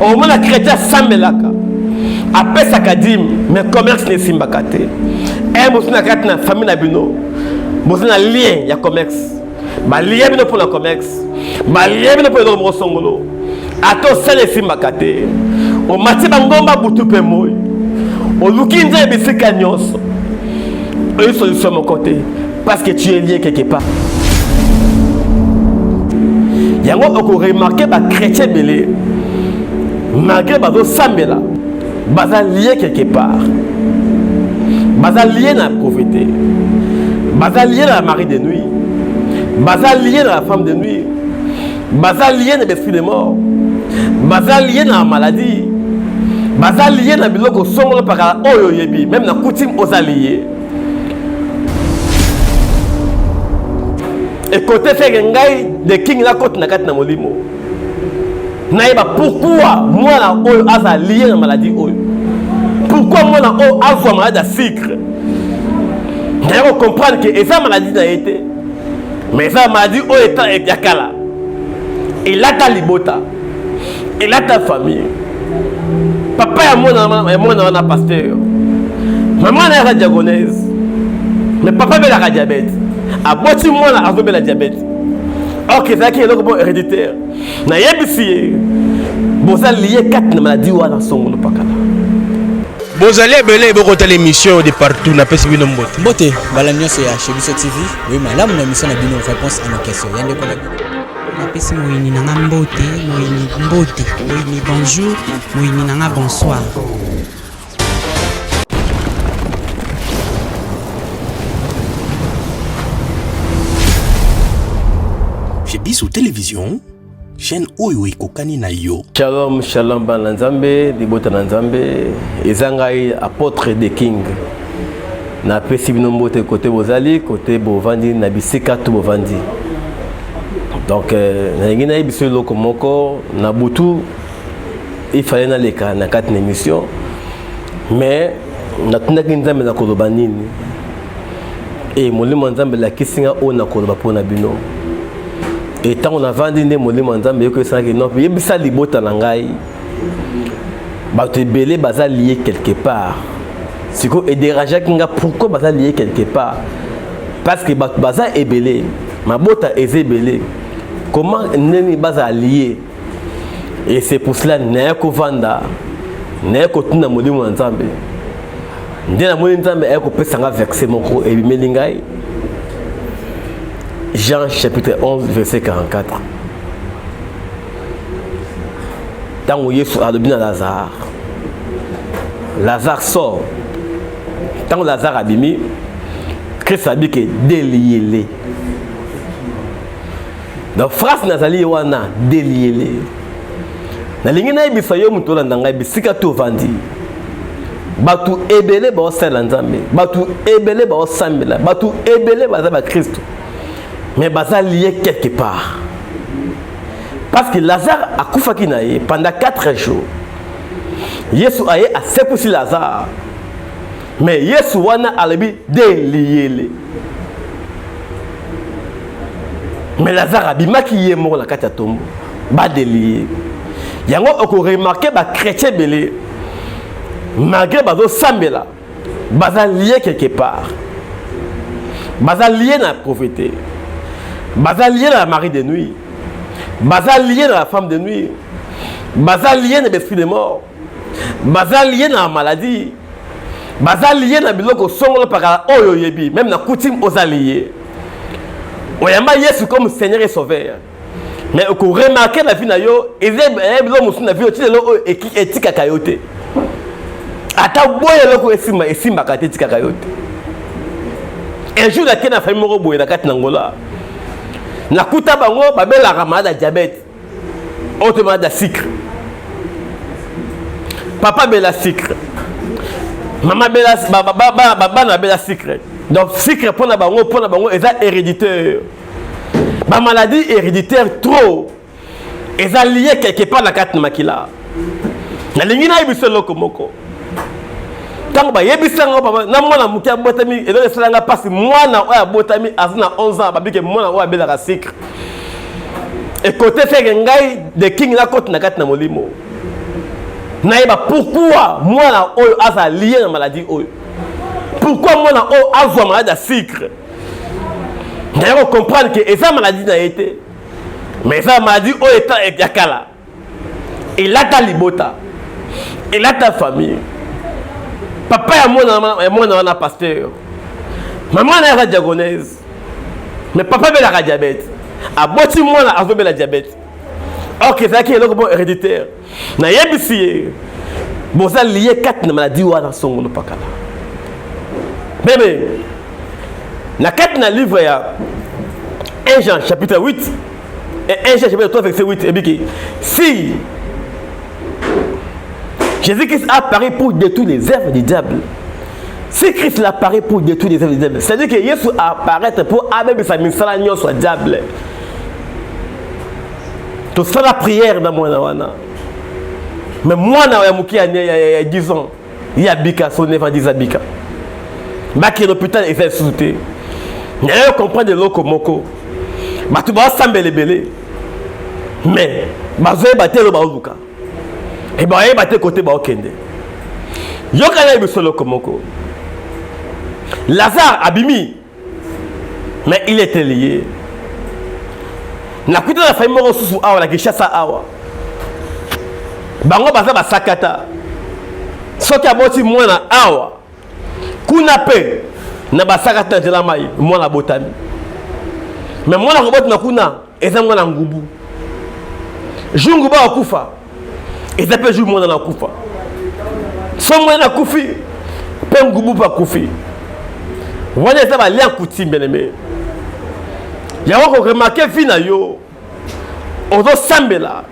Au moins la chrétien sambelaka. Après sa kadim, mais commerce n'est simbakate. Et vous na carte na famille na bino. Vous na lien ya commerce. Ba lien bino pour le commerce. Ba lien bino pour le numéro songolo. Ato sele simbakate. O mati bangomba butu pe moy. O lukinza ebisika nyonso. Une solution à mon côté. Parce que tu es lié quelque part. Il y a un remarqué que les chrétiens belé, malgré que les sambela, ils lié quelque part. Ils lié dans la pauvreté. Ils lié dans la mari de nuit. Ils lié dans la femme de nuit. Ils lié dans l'esprit de mort. Ils lié dans la maladie. Ils lié dans le biloko songolo par oyo yebi. Même dans la coutume aux alliés. Et côté fait que de king la côte na na molimo. Naïba pourquoi moi la oyo asa lié na maladie oyo? Pourquoi moi la oyo asa maladie à sucre? D'ailleurs comprendre que esa maladie n'a été. Mais esa maladie oyo est yakala. Il a ta libota. Il a ta famille. Papa et moi na pasteur. Maman est diagonaise. Mais papa est la diabète. A boti moi la azobe la diabète. Ok, ça qui est donc bon héréditaire. Na yebisi boza lié 4 maladies wala songo no pakala. Bozali belé boko ta l'émission de partout na pesi bino mbote. Mbote balanyo c'est chez Biso TV. Oui, madame na émission na bino réponse à nos questions. Yande ko na pesi moyini nanga mbote, moyini mbote, moyini bonjour, moyini nanga bonsoir. Chez Biso Télévision, chaîne Oyo Kokani na yo. Shalom, shalom bananzambe, dibota nanzambe, ezangai apôtre de King. Na pesi bino mbote côté bozali, côté bovandi na bisika tu bovandi. Donc na ngina biso loko moko na butu il fallait na leka na 4 émissions. Mais na tunaki nzambe na koloba nini. Et molimo nzambe la kisinga o na koloba pona bino. Et tant on a vendu des molimo nzambe que ça qui non yebisa libota na ngai. Ba te belé baza lié quelque part. Siko et déranger kinga pourquoi baza lié quelque part? Parce que baza est belé, ma bota est belé. Comment neni baza lié? Et c'est pour cela n'a ko vanda, n'a ko tuna molimo nzambe. Ndena molimo nzambe ay ko pesa nga verset moko et melingai. Jean chapitre 11 verset 44. Tant où Jésus a donné à Lazare. Lazare sort. Tant que Lazare a bimi, Christ a dit que déliez-les. Donc phrase nazali wana déliez-les. Na lingina ibisayo mutola ndanga bisika to vandi. Batu ebele ba osala nzambe. Batu ebele ba osambela. Batu ebele ba za Christ. Mais baza lié quelque part. Parce que Lazare a koufaki naye pendant 4 jours. Yesu aye a sepousi Lazare. Mais Yesu wana alabi délié. Mais Lazare a bimaki ye mort la kata tombo. Ba délié. Yango oko remarqué ba chrétien belé. Malgré bazo sambela. Baza lié quelque part. Baza lié na pauvreté. Baza lié dans la mari de nuit. Baza lié dans la femme de nuit. Baza lié dans l'esprit de mort. Baza lié dans la maladie. Baza lié dans le biloko songolo par oyo yebi. Même dans la coutume aux alliés. Oyama Yesu comme Seigneur et Sauveur. Mais on remarque la vie na yo. Et la vie et etika kayote. Ata boye loko esimba kate etika kayote. Un jour la tienne a fait moro boye na kate nangola. Na kuta bango babela ramada diabète. Autrement de sucre. Papa bela sucre. Maman bela baba na bela sucre. Donc sucre pour na bango est héréditaire. Ma maladie héréditaire trop. Est lié quelque part la carte makila. Na lingina ibiso loko moko. Tant ba yebisanga papa na mwana mukia botami et le selanga passe mwana oya botami azina 11 ans babike mwana oya bela ka sucre. Et côté fait ngai de king la côte na kat na molimo. naïba pourquoi moi na oyo asa lié na maladie oyo. Pourquoi moi na oyo azwa maladie à sucre. D'ailleurs comprendre que esa maladie na été. Mais esa maladie oyo eta yakala. Et là ta libota. Et là ta famille. Papa ya moi na pasteur. Maman na diagonèse. Mais papa veut la diabète. A boti moi na azo la diabète. Ok, c'est qui est le bon héréditaire. Na yebisi. Bon ça lié 4 maladies ou dans son monde pakala. Bébé. Na 4 na livre ya 1 Jean chapitre 8 et 1 Jean chapitre 3 verset 8 et biki. Si Jésus-Christ apparaît pour détruire les œuvres du diable. Si Christ apparaît pour détruire les œuvres du diable, c'est-à-dire que Jésus apparaît pour amener sa mission sur le diable. Tout ça la prière dans mon wana. Mais moi na ya muki ya 10 ans, il y a bika son nez va dire bika. Baki l'hôpital est sous-té. N'ayez comprendre de l'eau comme moko. Ba tu vas sambele belé. Mais bazoe batelo ba ozuka. Et bah il battait côté ba okende. Yokana ibisolo komoko. Lazare abimi. Mais il était lié. Na kuta la famille moko susu awa la kishasa awa. Bango baza ba sakata. Soki aboti mwana awa. Kuna pe na ba sakata de la mai mwana botami. Mais mwana robot na kuna eza mwana ngubu. Jungu ba okufa. Et ça peut jouer moi dans la koufa. Sans moi dans la koufi, pas un goubou pas koufi. Voilà ça va lien coutume bien aimé. Il y a encore remarqué fina yo. On doit sambela.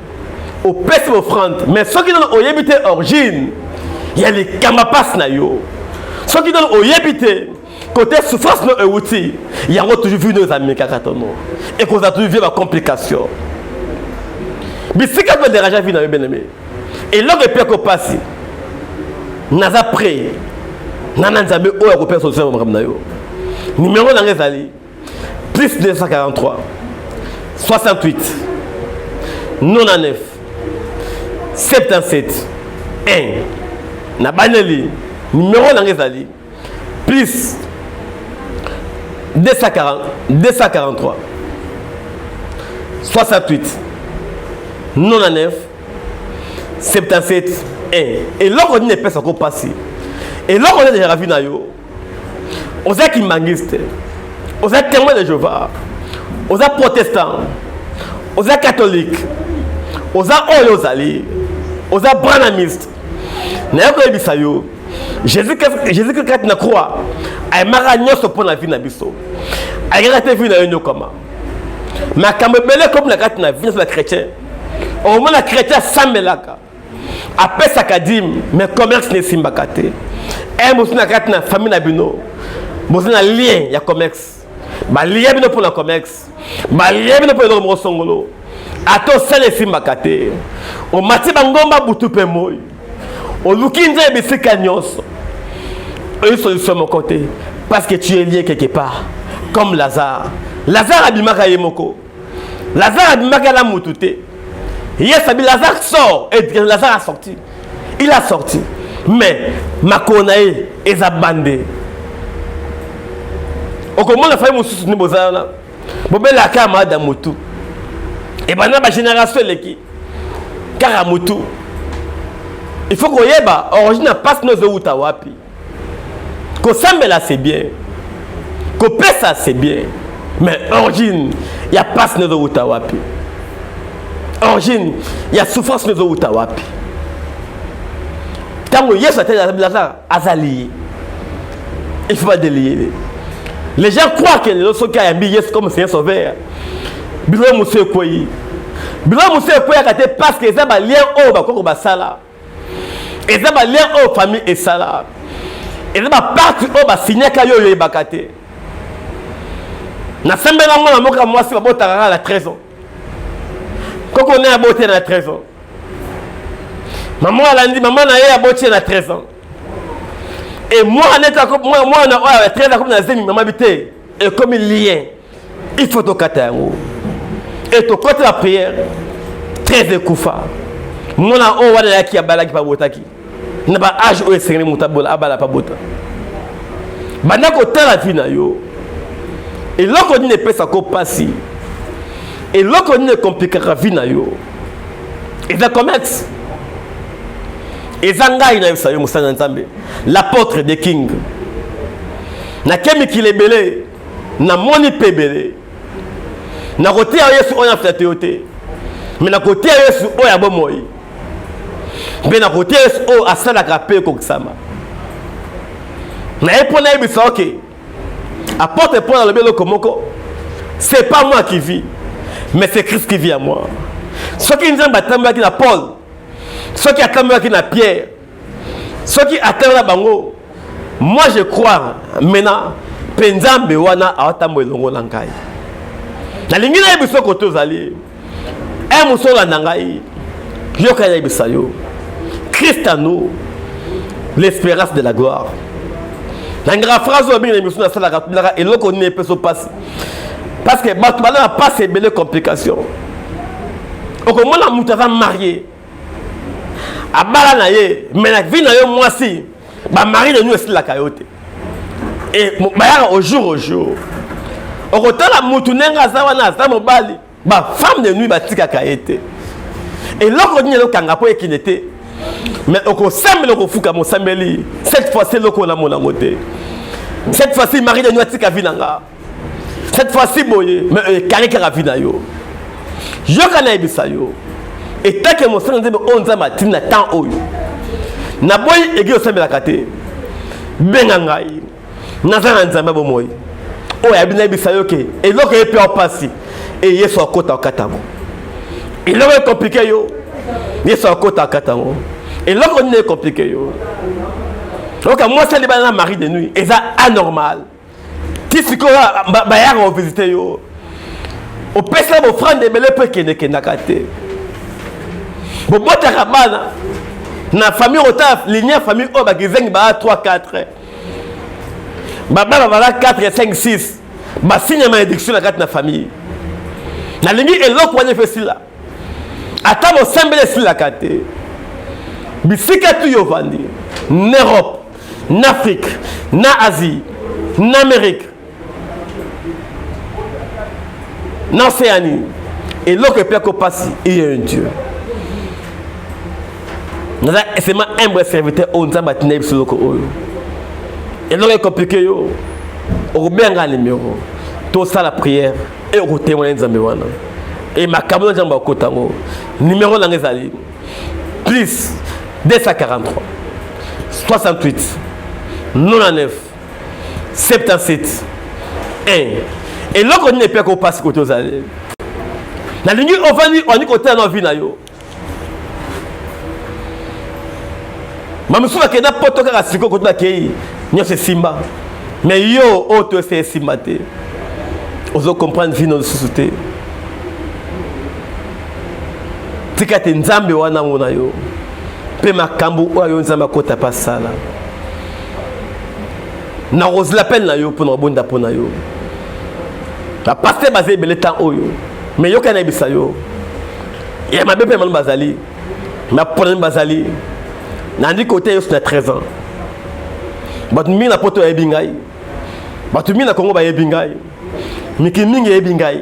Au pèse offrande. Mais ceux qui donnent au yébité origine, il y a les kamapas na yo. Ceux qui donnent au yébité côté souffrance no outil, il y a toujours vu nos amis kakatono. Et qu'on a toujours vu la complication. Mais c'est quand on dérange vie dans bien aimé. Et là, je peux passer. Naza prêt. Nananzambe ou à repérer solution numéro dans les alliés. Plus 243 68 99 77 1. Nabaneli. Numéro dans les alliés. Plus 243 68 99 77 1. Et là on n'est pas encore passé. Et là on est déjà vu nayo. On sait qui mangiste. On sait témoin de Jéhovah. On sait protestant. On sait catholique. On sait oyozali. On sait branamiste. Nayo ko bisayo. Jésus Christ na croix. Ay maranyo so pour la vie na biso. Ay raté vie na yo comment. Mais quand me belé comme la carte na vie sur la chrétien. Au moins la chrétien sambelaka. Après ça kadim mais commerce ne simbakate. Et moi na carte na famille na bino. Moi na lien ya commerce. Ba lien bino pour la commerce. Ba lien bino pour le mosongolo. Ato sale simbakate. O mati bangomba butu pe moy. O lukinze bisika nyonso. Une solution de mon côté parce que tu es lié quelque part comme Lazare. Lazare abimaka yemoko. Lazare abimaka la mutute. Yes, Lazare sort et Lazare a sorti. Il a sorti. Mais Makonae est abandé. Au comment la famille moussou ni bozana. Bobé la kama da mutu. Et ben la génération leki. Karamutu. Il faut qu'on y ait origine passe nos outa wapi. Ko sambela c'est bien. Ko pesa c'est bien. Mais origine, il y a passe nos outa wapi. Origine, il y a souffrance nos outa wapi. Quand on y est Lazare azali. Il faut pas délier. Les gens croient que les autres qui ont un billet comme c'est un sauveur. Bilo monsieur koyi. Bilo monsieur koyi a parce que ça va lien au ba ko ba sala. Et ça va lien aux familles et ça et ça va partir au bas signer kayo yo bakate. Na sembela ngona moka mwasi ba botaka la trésor. Koko on est à botter la trésor. Maman alandi maman na ye a botter la trésor. Et moi on a la trésor comme na zemi maman bité et comme lien. Il faut to katango. Et to côté la prière très écoufa. mona o wana yaki abalaki pa botaki na ba âge o esengeli mutabola abala pa bota banda ko tala vie na yo eloko nini epesa ko pasi eloko nini compliquera vie na yo eza commerce eza ngai na yebisa yo mosala na nzambe l'apôtre de king nakemi kilebele na moni pebele na kote ya yesu oyo afita te yo te me na kote ya yesu oyo ya bomoi mpe na kote ya yesu oyo asalaka mpe ekokisama na ye mpo nayebisa oke apôtre Paul alobi eloko moko c'est pas moi qui vis mais c'est Christ qui vit à moi soki nzambe atambelaki na Paul soki atambelaki na Pierre soki atambola bango moi je crois maintenant mpe nzambe wana awatambola elongo na ngai nalingi nayebisa kote ozali mosu olanda ngai yoka nayebisa yo Christ à nous l'espérance de la gloire nangaka phrase oyo mingi na émission nasalaka tunaka eloko nini epeso pasi parce que bato balana pasi ebele complication okomona moto aza marié abala na ye mais na vie na yo mwasi bamari na nous esilaka yo te et bayaka au jour okotala motu ndenge aza wana aza mobali bafemme de nuit batikaka ye te eloko nini elokanga mpo ekende te mais okosambela okofuka mosambeli cette fois-ci eloko na monango te cette fois-ci mari de nuit atika vi nanga cette fois-ci boye mais ekarikaka vi na yo yoka nayebisa yo etake mosala nzambe oyo nzambe atindi na temps oyo na boyi egi osambelaka te benga ngai naza na nzambe bomoi oyo abi nayebisa yo ke eloko ye mpe opasi e yesu akota okatango eloko ekomplike yo yesu akota okatango eloko nini ekomplike yo oka mwasi alibana na mari de nuit eza anormal ti sikoyo bayaka ovisite yo opesa bofrande ebele mpo ekendekendaka te bobotaka bana na famille otala ligne ya famille oyo bakizengi baa 3-4 babana bala 4-5-6 basigne malédiction na kati na famille nalingi eloko wana efesila ata bosambele esilaka te bisika tu yo vandi na Europe na Afrique na Asie na Amérique na Océanie eloko epia kopasi il y a un Dieu naza esema humble serviteur oyo nzambe atina yebiso eloko oyo eloko ekomplike yo okobenga numéro tosala prière e okotémoigner nzambe wana e makambo na nzambe akotango numéro nanga ezali plus 243 68 99 77 1 eloko nini epia kopasi kote ozali nalingi ovandi oni kotala na vi na yo mamisu bakenda poto kaka siko kote bakei nyonso esimba mais yo oyo to ese esimba te ozokomprendre vi na lisusu te tika te nzambe wana mona yo mpe makambo oyo nzambe akota pasala na kozela pene na yo mpo na kobonda mpo na yo bapaster baza ebele temps oyo mais yoka nayebisa yo ya mabe mpe mano bazali maponani bazali nandi kote yoso na 13 ans bato mingi na poto bayebi ngai bato mingi na Kongo bayebi ngai miki mingi yebi ngai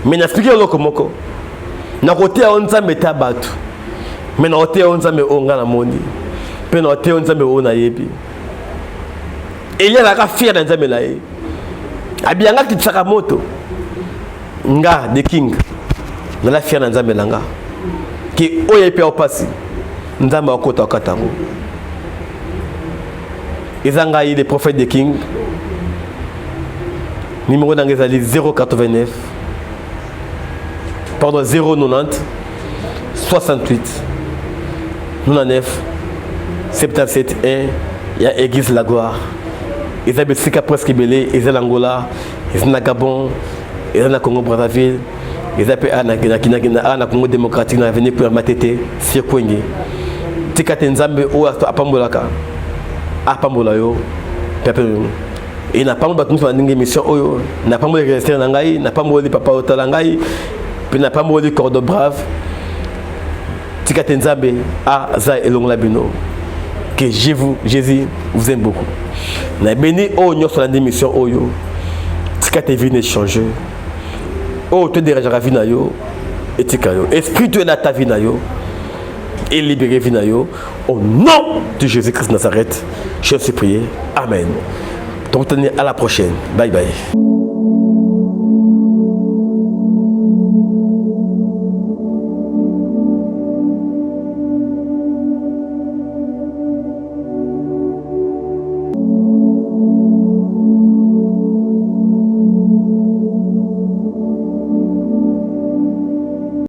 mais naspiki eloko moko na kote ya nzambe ta bato mais na kote ya nzambe oyo nga na moni mpe na kote ya nzambe oyo nayebi eliakaka fier na nzambe na ye abiyanga kitisaka moto nga the king nala fier na nzambe na nga ki oyo epe opasi nzambe akota okatango eza ngai le prophète de king numéro nanga ezali 089 pardon 090 68 99 77 1 ya église la gloire eza bisika presque ebele eza na Angola eza na Gabon eza na Congo Brazzaville eza pe na Congo démocratique na avenue pour Matete sur Kwenge tika te nzambe oyo apambolaka apambola yo pepe et na pambola bato na ndenge émission oyo na pambola register na ngai na pambola papa otala ngai pe na pambola cordon brave Tikate Nzambe, Aza et Longlabino. Que Jésus vous aime beaucoup. Na béni au nyo sur la démission oyo. Tikate vie changer. Oh, te dérange la vie na yo. Et tikayo. Esprit de ta vie na yo. Et libérer vie na yo. Au nom de Jésus-Christ Nazareth. Je suis prié. Amen. Donc, à la prochaine. Bye bye.